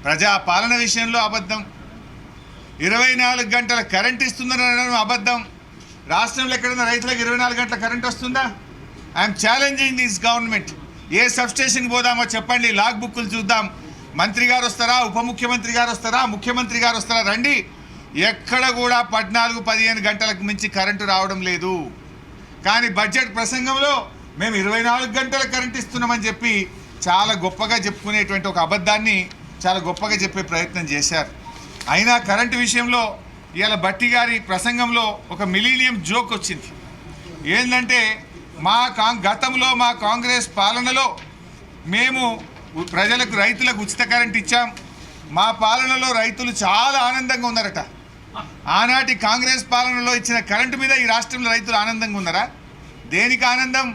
ప్రజాపాలన విషయంలో అబద్ధం, 24 గంటల కరెంట్ ఇస్తుందనడం అబద్ధం. రాష్ట్రంలో ఎక్కడైనా రైతులకు 24 గంటల కరెంట్ వస్తుందా? I'm challenging this government. ఏ సబ్స్టేషన్కి పోదామో చెప్పండి, లాగ్ బుక్కులు చూద్దాం. మంత్రి గారు వస్తారా, ఉప ముఖ్యమంత్రి గారు వస్తారా, ముఖ్యమంత్రి గారు వస్తారా, రండి. ఎక్కడ కూడా 14-15 గంటలకు మించి కరెంటు రావడం లేదు. కానీ బడ్జెట్ ప్రసంగంలో మేము 24 గంటల కరెంట్ ఇస్తున్నామని చెప్పి చాలా గొప్పగా చెప్పుకునేటువంటి ఒక అబద్ధాన్ని చాలా గొప్పగా చెప్పే ప్రయత్నం చేశారు. అయినా కరెంటు విషయంలో ఇవాళ భట్టి గారి ప్రసంగంలో ఒక మిలీనియం జోక్ వచ్చింది. ఏంటంటే గతంలో మా కాంగ్రెస్ పాలనలో మేము ప్రజలకు రైతులకు ఉచిత కరెంట్ ఇచ్చాం, మా పాలనలో రైతులు చాలా ఆనందంగా ఉన్నారట. ఆనాటి కాంగ్రెస్ పాలనలో ఇచ్చిన కరెంటు మీద ఈ రాష్ట్రంలో రైతులు ఆనందంగా ఉన్నారా? దేనికి ఆనందం?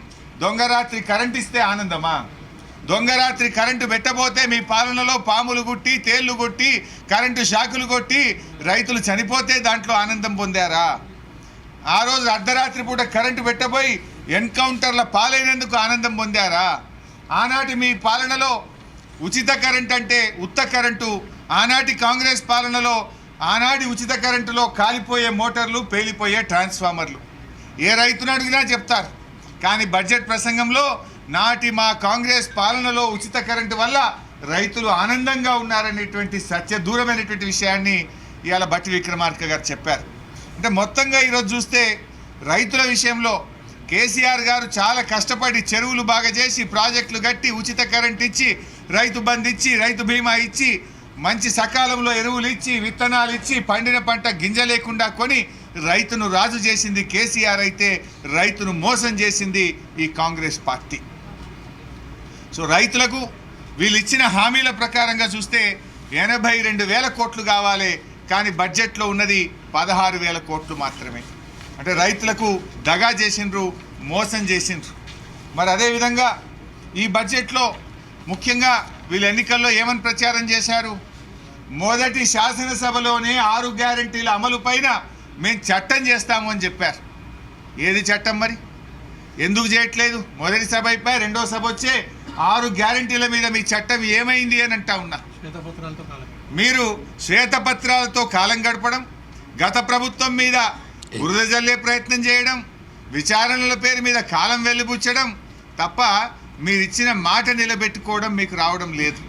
దొంగరాత్రి కరెంట్ ఇస్తే ఆనందమా? దొంగరాత్రి కరెంటు పెట్టబోతే మీ పాలనలో పాములు కొట్టి, తేళ్లు కొట్టి, కరెంటు షాకులు కొట్టి రైతులు చనిపోతే దాంట్లో ఆనందం పొందారా? ఆ రోజు అర్ధరాత్రి పూట కరెంటు పెట్టబోయి ఎన్కౌంటర్ల పాలైనందుకు ఆనందం పొందారా? ఆనాటి మీ పాలనలో ఉచిత కరెంట్ అంటే ఉత్త కరెంటు, ఆనాటి కాంగ్రెస్ పాలనలో ఆనాటి ఉచిత కరెంటులో కాలిపోయే మోటార్లు, పేలిపోయే ట్రాన్స్ఫార్మర్లు. ఏ రైతును అడిగినా చెప్తారు. కానీ బడ్జెట్ ప్రసంగంలో నాటి మా కాంగ్రెస్ పాలనలో ఉచిత కరెంటు వల్ల రైతులు ఆనందంగా ఉన్నారనేటువంటి దూరమైనటువంటి విషయాన్ని ఇవాళ భట్టి విక్రమార్క గారు చెప్పారు. అంటే మొత్తంగా ఈరోజు చూస్తే రైతుల విషయంలో కేసీఆర్ గారు చాలా కష్టపడి చెరువులు బాగా చేసి, ప్రాజెక్టులు కట్టి, ఉచిత కరెంట్ ఇచ్చి, రైతు బంధు ఇచ్చి, రైతు బీమా ఇచ్చి, మంచి సకాలంలో ఎరువులు ఇచ్చి, విత్తనాలు ఇచ్చి, పండిన పంట గింజ లేకుండా కొని రైతును రాజు చేసింది కేసీఆర్ అయితే రైతును మోసం చేసింది ఈ కాంగ్రెస్ పార్టీ. సో రైతులకు వీళ్ళు ఇచ్చిన హామీల ప్రకారంగా చూస్తే 82,000 కోట్లు కావాలి, కానీ బడ్జెట్లో ఉన్నది 16,000 కోట్లు మాత్రమే. అంటే రైతులకు దగా చేసిండ్రు, మోసం చేసిండ్రు. మరి అదేవిధంగా ఈ బడ్జెట్లో ముఖ్యంగా వీళ్ళు ఎన్నికల్లో ఏమని ప్రచారం చేశారు? మొదటి శాసనసభలోనే 6 గ్యారెంటీల అమలు పైన మేము చట్టం చేస్తాము అని చెప్పారు. ఏది చట్టం మరి? ఎందుకు చేయట్లేదు? మొదటి సభ అయిపోయి రెండో సభ వచ్చే 6 గ్యారెంటీల మీద మీ చట్టం ఏమైంది అని అంటా ఉన్నా. మీరు శ్వేతపత్రాలతో కాలం గడపడం, గత ప్రభుత్వం మీద బురద జల్లే ప్రయత్నం చేయడం, విచారణల పేరు మీద కాలం వెలిబుచ్చడం తప్ప మీరు ఇచ్చిన మాట నిలబెట్టుకోవడం మీకు రావడం లేదు.